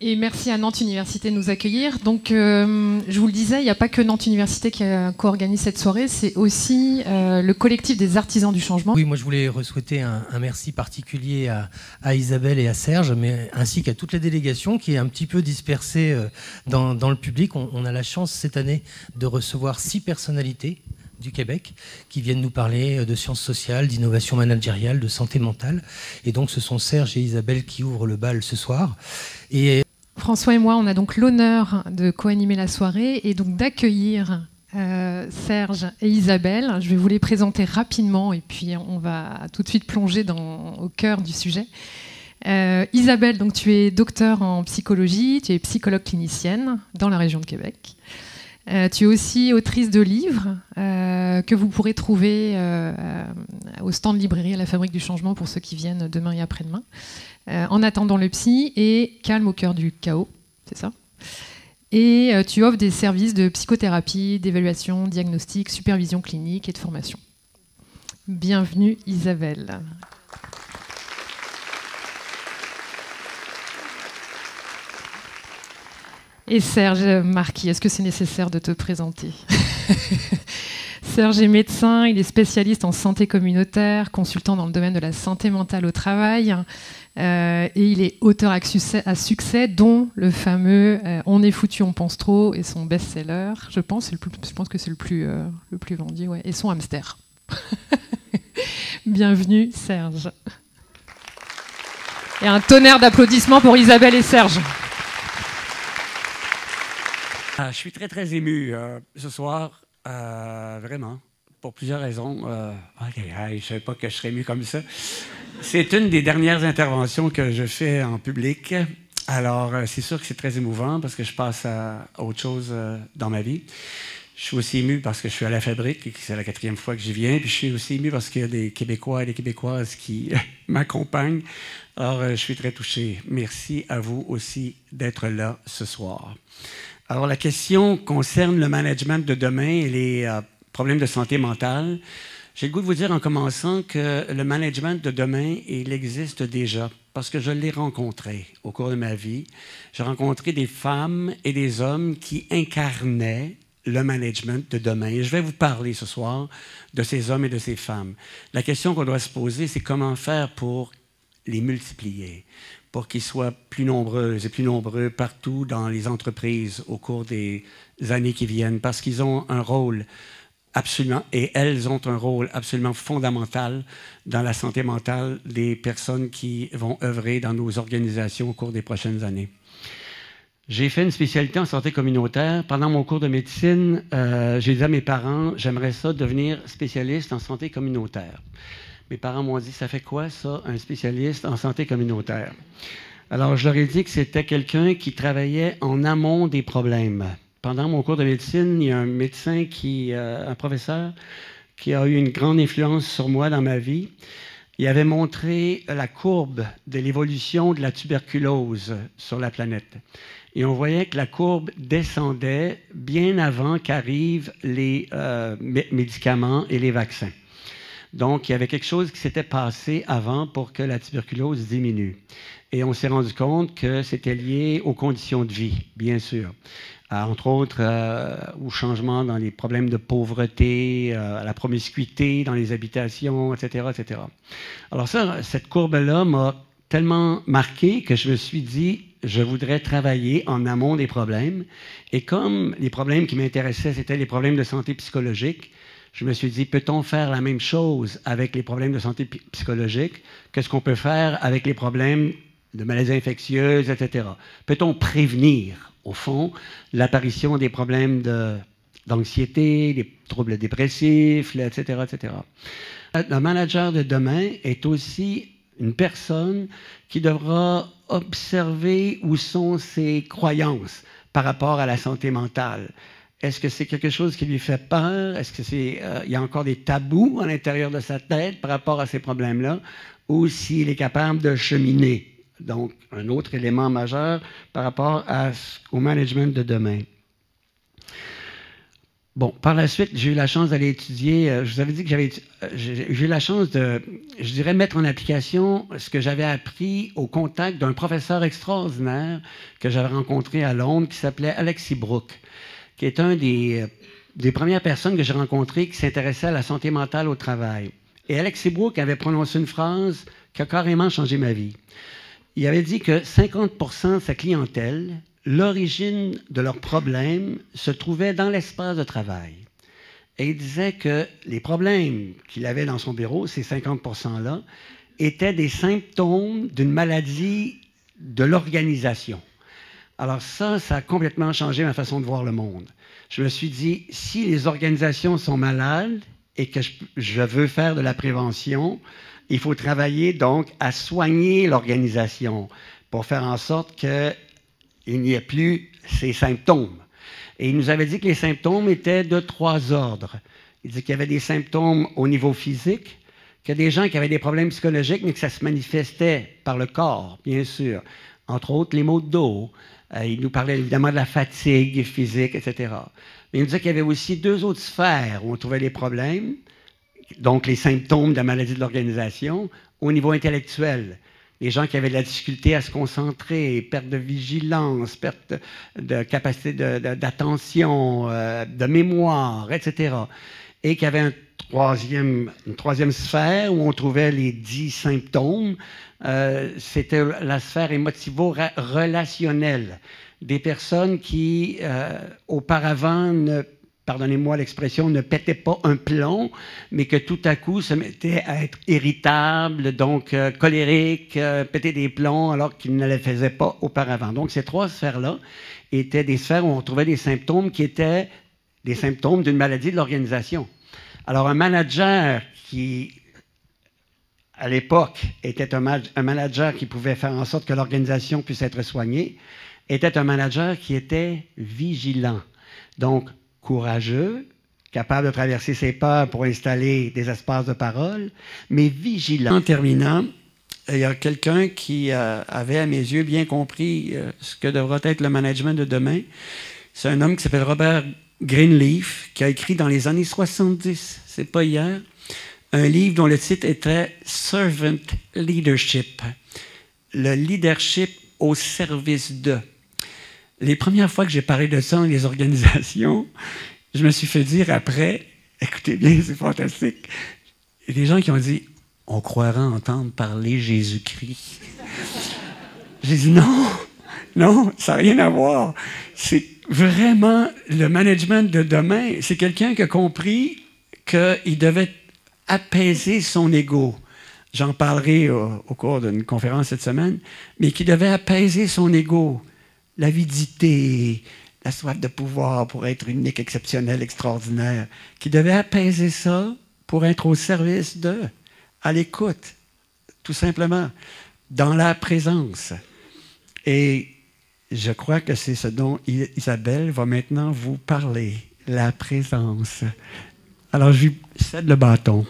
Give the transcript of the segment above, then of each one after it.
Et merci à Nantes Université de nous accueillir. Donc, je vous le disais, il n'y a pas que Nantes Université qui co-organise cette soirée, c'est aussi le collectif des artisans du changement. Oui, moi je voulais souhaiter un merci particulier à Isabelle et à Serge, mais ainsi qu'à toute la délégation qui est un petit peu dispersée dans le public. On a la chance cette année de recevoir 6 personnalités du Québec qui viennent nous parler de sciences sociales, d'innovation managériale, de santé mentale. Et donc ce sont Serge et Isabelle qui ouvrent le bal ce soir. Et François et moi, on a donc l'honneur de co-animer la soirée et donc d'accueillir Serge et Isabelle. Je vais vous les présenter rapidement et puis on va tout de suite plonger au cœur du sujet. Isabelle, donc, tu es docteur en psychologie, tu es psychologue clinicienne dans la région de Québec. Tu es aussi autrice de livres que vous pourrez trouver au stand de librairie à la Fabrique du Changement pour ceux qui viennent demain et après-demain. En attendant le psy et Calme au cœur du chaos, c'est ça. Et tu offres des services de psychothérapie, d'évaluation, diagnostic, supervision clinique et de formation. Bienvenue Isabelle. Et Serge Marquis, est-ce que c'est nécessaire de te présenter? Serge est médecin, il est spécialiste en santé communautaire, consultant dans le domaine de la santé mentale au travail, et il est auteur à succès, dont le fameux On est foutu, on pense trop, et son best-seller, je pense que c'est le plus vendu, ouais, et son hamster. Bienvenue Serge. Et un tonnerre d'applaudissements pour Isabelle et Serge. Je suis très, très ému ce soir, vraiment, pour plusieurs raisons. Je ne savais pas que je serais ému comme ça. C'est une des dernières interventions que je fais en public. Alors, c'est sûr que c'est très émouvant parce que je passe à autre chose dans ma vie. Je suis aussi ému parce que je suis à la Fabrique et que c'est la 4e fois que j'y viens. Puis je suis aussi ému parce qu'il y a des Québécois et des Québécoises qui m'accompagnent. Alors, je suis très touché. Merci à vous aussi d'être là ce soir. Alors, la question concerne le management de demain et les problèmes de santé mentale. J'ai le goût de vous dire en commençant que le management de demain, il existe déjà parce que je l'ai rencontré au cours de ma vie. J'ai rencontré des femmes et des hommes qui incarnaient le management de demain. Et je vais vous parler ce soir de ces hommes et de ces femmes. La question qu'on doit se poser, c'est comment faire pour les multiplier, pour qu'ils soient plus nombreuses et plus nombreux partout dans les entreprises au cours des années qui viennent, parce qu'ils ont un rôle absolument, et elles ont un rôle absolument fondamental dans la santé mentale des personnes qui vont œuvrer dans nos organisations au cours des prochaines années. J'ai fait une spécialité en santé communautaire. Pendant mon cours de médecine, j'ai dit à mes parents, j'aimerais ça devenir spécialiste en santé communautaire. Mes parents m'ont dit, ça fait quoi ça, un spécialiste en santé communautaire? Alors, je leur ai dit que c'était quelqu'un qui travaillait en amont des problèmes. Pendant mon cours de médecine, il y a un médecin, un professeur, qui a eu une grande influence sur moi dans ma vie. Il avait montré la courbe de l'évolution de la tuberculose sur la planète. Et on voyait que la courbe descendait bien avant qu'arrivent les médicaments et les vaccins. Donc, il y avait quelque chose qui s'était passé avant pour que la tuberculose diminue. Et on s'est rendu compte que c'était lié aux conditions de vie, bien sûr. Entre autres, au changement dans les problèmes de pauvreté, à la promiscuité dans les habitations, etc., etc. Alors ça, cette courbe-là m'a tellement marqué que je me suis dit, je voudrais travailler en amont des problèmes. Et comme les problèmes qui m'intéressaient, c'était les problèmes de santé psychologique, je me suis dit, peut-on faire la même chose avec les problèmes de santé psychologique que ce qu'on peut faire avec les problèmes de maladies infectieuses, etc. Peut-on prévenir, au fond, l'apparition des problèmes d'anxiété, des troubles dépressifs, etc., etc. Le manager de demain est aussi une personne qui devra observer où sont ses croyances par rapport à la santé mentale. Est-ce que c'est quelque chose qui lui fait peur? Est-ce qu'il y a encore des tabous à l'intérieur de sa tête par rapport à ces problèmes-là? Ou s'il est capable de cheminer? Donc, un autre élément majeur par rapport au management de demain. Bon, par la suite, j'ai eu la chance d'aller étudier. Je vous avais dit que j'ai eu la chance de, je dirais, mettre en application ce que j'avais appris au contact d'un professeur extraordinaire que j'avais rencontré à Londres, qui s'appelait Alexis Brooke, qui est un des premières personnes que j'ai rencontrées qui s'intéressaient à la santé mentale au travail. Et Alexis Brooke avait prononcé une phrase qui a carrément changé ma vie. Il avait dit que 50% de sa clientèle, l'origine de leurs problèmes se trouvait dans l'espace de travail. Et il disait que les problèmes qu'il avait dans son bureau, ces 50%-là, étaient des symptômes d'une maladie de l'organisation. Alors ça a complètement changé ma façon de voir le monde. Je me suis dit, si les organisations sont malades et que je veux faire de la prévention, il faut travailler donc à soigner l'organisation pour faire en sorte qu'il n'y ait plus ces symptômes. Et il nous avait dit que les symptômes étaient de 3 ordres. Il dit qu'il y avait des symptômes au niveau physique, qu'il y a des gens qui avaient des problèmes psychologiques, mais que ça se manifestait par le corps, bien sûr. Entre autres, les maux de dos. Il nous parlait évidemment de la fatigue physique, etc. Mais il nous disait qu'il y avait aussi 2 autres sphères où on trouvait les problèmes, donc les symptômes de la maladie de l'organisation, au niveau intellectuel. Les gens qui avaient de la difficulté à se concentrer, perte de vigilance, perte de capacité d'attention, de mémoire, etc. Et qu'il y avait une troisième sphère où on trouvait les 10 symptômes. C'était la sphère émotivo-relationnelle. Des personnes qui, auparavant, pardonnez-moi l'expression, ne pétaient pas un plomb, mais que tout à coup se mettaient à être irritables, donc colériques, péter des plombs, alors qu'ils ne le faisaient pas auparavant. Donc ces 3 sphères-là étaient des sphères où on trouvait des symptômes qui étaient des symptômes d'une maladie de l'organisation. Alors un manager qui, à l'époque, était un manager qui pouvait faire en sorte que l'organisation puisse être soignée, était un manager qui était vigilant. Donc, courageux, capable de traverser ses peurs pour installer des espaces de parole, mais vigilant. En terminant, il y a quelqu'un qui avait, à mes yeux, bien compris ce que devra être le management de demain. C'est un homme qui s'appelle Robert Greenleaf, qui a écrit dans les années 70, c'est pas hier, un livre dont le titre était « Servant Leadership », le leadership au service de. Les premières fois que j'ai parlé de ça dans les organisations, je me suis fait dire après, écoutez bien, c'est fantastique, il y a des gens qui ont dit, on croirait entendre parler Jésus-Christ. J'ai dit non, ça n'a rien à voir. C'est vraiment le management de demain. C'est quelqu'un qui a compris qu'il devait apaiser son ego. J'en parlerai au cours d'une conférence cette semaine, mais qui devait apaiser son ego. L'avidité, la soif de pouvoir pour être unique, exceptionnel, extraordinaire, qui devait apaiser ça pour être au service à l'écoute, tout simplement, dans la présence. Et je crois que c'est ce dont Isabelle va maintenant vous parler, la présence. Alors, je lui cède le bâton.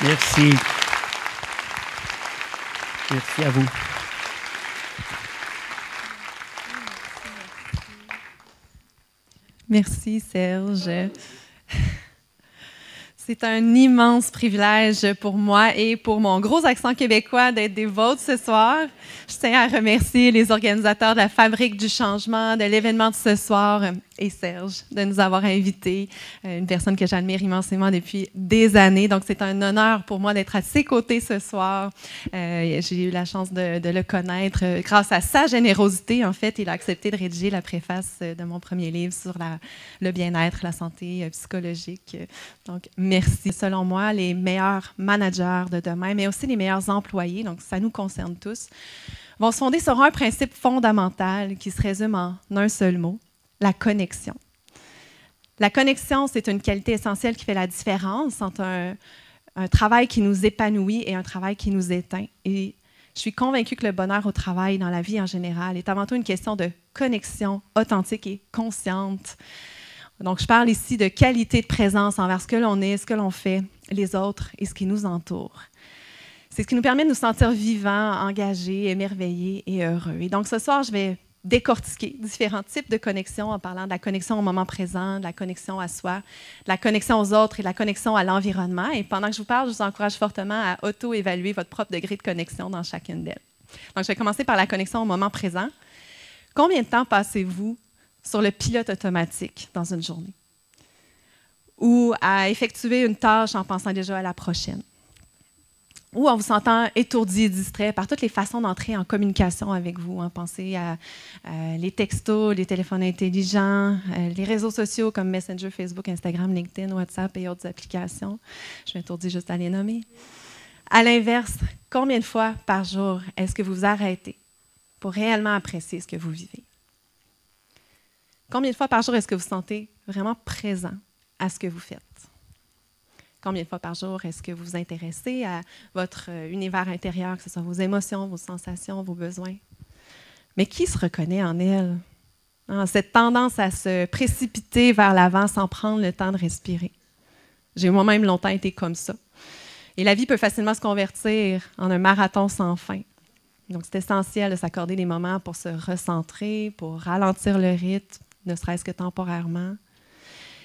Merci. Merci à vous. Merci, Serge. C'est un immense privilège pour moi et pour mon gros accent québécois d'être des vôtres ce soir. Je tiens à remercier les organisateurs de la Fabrique du changement, de l'événement de ce soir, et Serge de nous avoir invités, une personne que j'admire immensément depuis des années. Donc, c'est un honneur pour moi d'être à ses côtés ce soir. J'ai eu la chance de le connaître grâce à sa générosité. En fait, il a accepté de rédiger la préface de mon premier livre sur le bien-être, la santé psychologique. Donc, merci. Selon moi, les meilleurs managers de demain, mais aussi les meilleurs employés, donc ça nous concerne tous, vont se fonder sur un principe fondamental qui se résume en un seul mot: la connexion. La connexion, c'est une qualité essentielle qui fait la différence entre un travail qui nous épanouit et un travail qui nous éteint. Et je suis convaincue que le bonheur au travail, dans la vie en général, est avant tout une question de connexion authentique et consciente. Donc, je parle ici de qualité de présence envers ce que l'on est, ce que l'on fait, les autres et ce qui nous entoure. C'est ce qui nous permet de nous sentir vivants, engagés, émerveillés et heureux. Et donc, ce soir, je vais décortiquer différents types de connexions en parlant de la connexion au moment présent, de la connexion à soi, de la connexion aux autres et de la connexion à l'environnement. Et pendant que je vous parle, je vous encourage fortement à auto-évaluer votre propre degré de connexion dans chacune d'elles. Donc, je vais commencer par la connexion au moment présent. Combien de temps passez-vous sur le pilote automatique dans une journée? Ou à effectuer une tâche en pensant déjà à la prochaine? Ou en vous sentant étourdi et distrait par toutes les façons d'entrer en communication avec vous. Pensez à les textos, les téléphones intelligents, les réseaux sociaux comme Messenger, Facebook, Instagram, LinkedIn, WhatsApp et autres applications. Je m'étourdis juste à les nommer. À l'inverse, combien de fois par jour est-ce que vous vous arrêtez pour réellement apprécier ce que vous vivez? Combien de fois par jour est-ce que vous vous sentez vraiment présent à ce que vous faites? Combien de fois par jour est-ce que vous vous intéressez à votre univers intérieur, que ce soit vos émotions, vos sensations, vos besoins? Mais qui se reconnaît en elle? Cette tendance à se précipiter vers l'avant sans prendre le temps de respirer. J'ai moi-même longtemps été comme ça. Et la vie peut facilement se convertir en un marathon sans fin. Donc, c'est essentiel de s'accorder des moments pour se recentrer, pour ralentir le rythme, ne serait-ce que temporairement.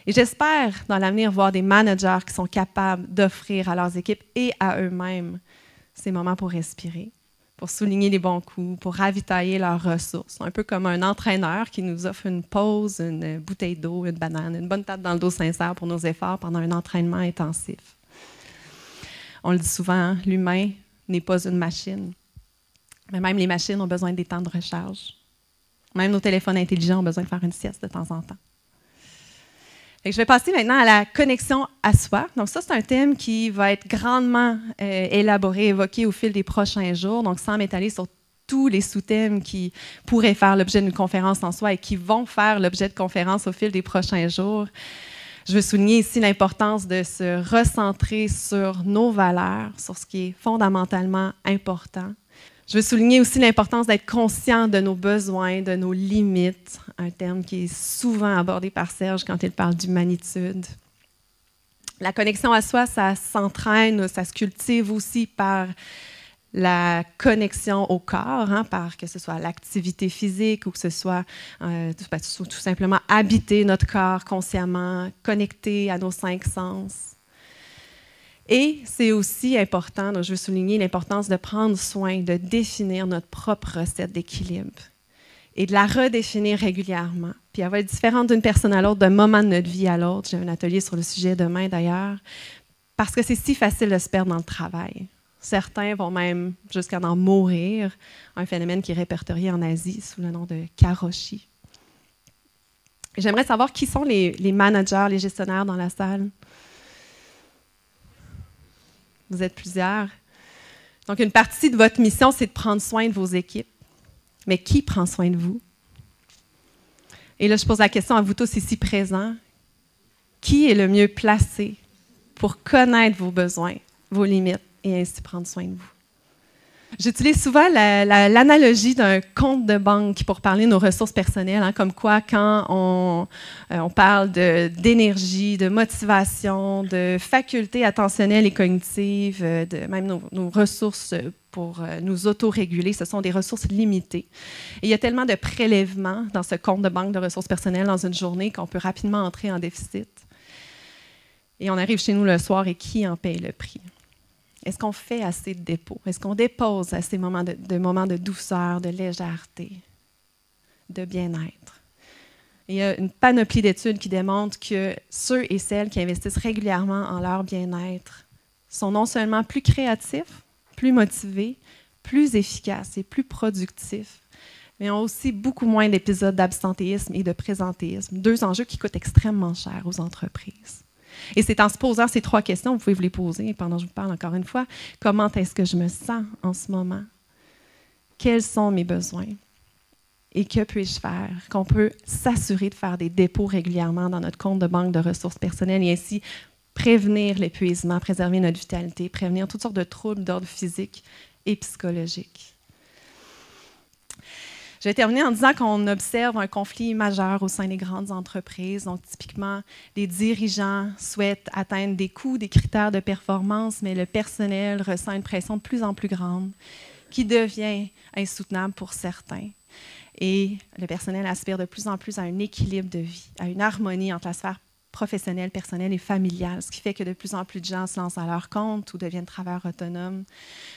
Et j'espère dans l'avenir voir des managers qui sont capables d'offrir à leurs équipes et à eux-mêmes ces moments pour respirer, pour souligner les bons coups, pour ravitailler leurs ressources. Un peu comme un entraîneur qui nous offre une pause, une bouteille d'eau, une banane, une bonne tape dans le dos sincère pour nos efforts pendant un entraînement intensif. On le dit souvent, l'humain n'est pas une machine. Mais même les machines ont besoin des temps de recharge. Même nos téléphones intelligents ont besoin de faire une sieste de temps en temps. Je vais passer maintenant à la connexion à soi. Donc ça, c'est un thème qui va être grandement élaboré, évoqué au fil des prochains jours, donc sans m'étaler sur tous les sous-thèmes qui pourraient faire l'objet d'une conférence en soi et qui vont faire l'objet de conférences au fil des prochains jours. Je veux souligner ici l'importance de se recentrer sur nos valeurs, sur ce qui est fondamentalement important. Je veux souligner aussi l'importance d'être conscient de nos besoins, de nos limites, un terme qui est souvent abordé par Serge quand il parle d'humanitude. La connexion à soi, ça s'entraîne, ça se cultive aussi par la connexion au corps, par que ce soit l'activité physique ou que ce soit tout simplement habiter notre corps consciemment, connecter à nos 5 sens. Et c'est aussi important, donc je veux souligner l'importance de prendre soin, de définir notre propre recette d'équilibre et de la redéfinir régulièrement. Puis elle va être différente d'une personne à l'autre, d'un moment de notre vie à l'autre. J'ai un atelier sur le sujet demain d'ailleurs, parce que c'est si facile de se perdre dans le travail. Certains vont même jusqu'à en mourir, un phénomène qui est répertorié en Asie sous le nom de karoshi. J'aimerais savoir qui sont les managers, les gestionnaires dans la salle. Vous êtes plusieurs. Donc, une partie de votre mission, c'est de prendre soin de vos équipes. Mais qui prend soin de vous? Et là, je pose la question à vous tous ici présents. Qui est le mieux placé pour connaître vos besoins, vos limites et ainsi prendre soin de vous? J'utilise souvent l'analogie d'un compte de banque pour parler de nos ressources personnelles, comme quoi quand on parle d'énergie, de motivation, de facultés attentionnelles et cognitives, même nos ressources pour nous autoréguler, ce sont des ressources limitées. Et il y a tellement de prélèvements dans ce compte de banque de ressources personnelles dans une journée qu'on peut rapidement entrer en déficit. Et on arrive chez nous le soir et qui en paye le prix? Est-ce qu'on fait assez de dépôts? Est-ce qu'on dépose assez de moments de douceur, de légèreté, de bien-être? Il y a une panoplie d'études qui démontrent que ceux et celles qui investissent régulièrement en leur bien-être sont non seulement plus créatifs, plus motivés, plus efficaces et plus productifs, mais ont aussi beaucoup moins d'épisodes d'absentéisme et de présentéisme, 2 enjeux qui coûtent extrêmement cher aux entreprises. Et c'est en se posant ces 3 questions, vous pouvez vous les poser pendant que je vous parle encore une fois, comment est-ce que je me sens en ce moment? Quels sont mes besoins? Et que puis-je faire? Qu'on peut s'assurer de faire des dépôts régulièrement dans notre compte de banque de ressources personnelles et ainsi prévenir l'épuisement, préserver notre vitalité, prévenir toutes sortes de troubles d'ordre physique et psychologique. Je vais terminer en disant qu'on observe un conflit majeur au sein des grandes entreprises. Donc, typiquement, les dirigeants souhaitent atteindre des coûts, des critères de performance, mais le personnel ressent une pression de plus en plus grande qui devient insoutenable pour certains. Et le personnel aspire de plus en plus à un équilibre de vie, à une harmonie entre la sphère professionnelle, personnelle et familiale, ce qui fait que de plus en plus de gens se lancent à leur compte ou deviennent travailleurs autonomes,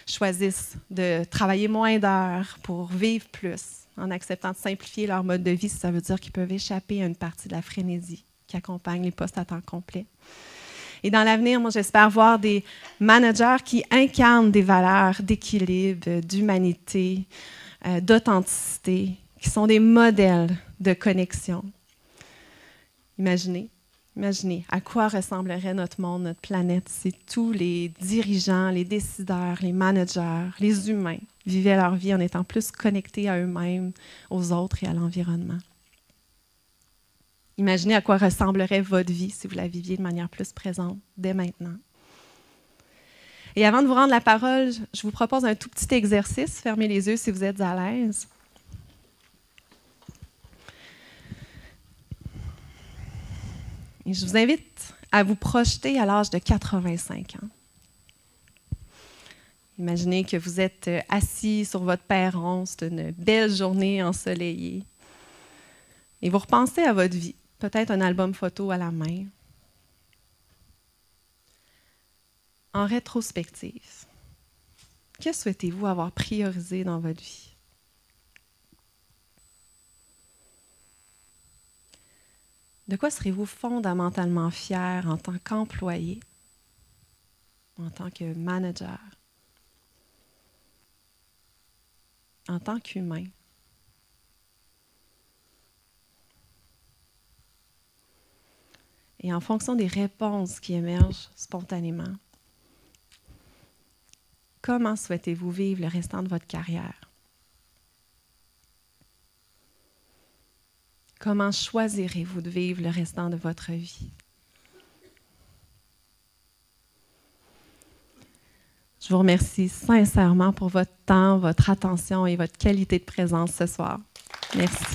choisissent de travailler moins d'heures pour vivre plus, en acceptant de simplifier leur mode de vie, ça veut dire qu'ils peuvent échapper à une partie de la frénésie qui accompagne les postes à temps complet. Et dans l'avenir, moi, j'espère voir des managers qui incarnent des valeurs d'équilibre, d'humanité, d'authenticité, qui sont des modèles de connexion. Imaginez à quoi ressemblerait notre monde, notre planète, si tous les dirigeants, les décideurs, les managers, les humains vivaient leur vie en étant plus connectés à eux-mêmes, aux autres et à l'environnement. Imaginez à quoi ressemblerait votre vie si vous la viviez de manière plus présente dès maintenant. Et avant de vous rendre la parole, je vous propose un tout petit exercice. Fermez les yeux si vous êtes à l'aise. Et je vous invite à vous projeter à l'âge de 85 ans. Imaginez que vous êtes assis sur votre perron, c'est une belle journée ensoleillée. Et vous repensez à votre vie, peut-être un album photo à la main. En rétrospective, que souhaitez-vous avoir priorisé dans votre vie? De quoi serez-vous fondamentalement fier en tant qu'employé, en tant que manager, en tant qu'humain? Et en fonction des réponses qui émergent spontanément, comment souhaitez-vous vivre le restant de votre carrière? Comment choisirez-vous de vivre le restant de votre vie? Je vous remercie sincèrement pour votre temps, votre attention et votre qualité de présence ce soir. Merci.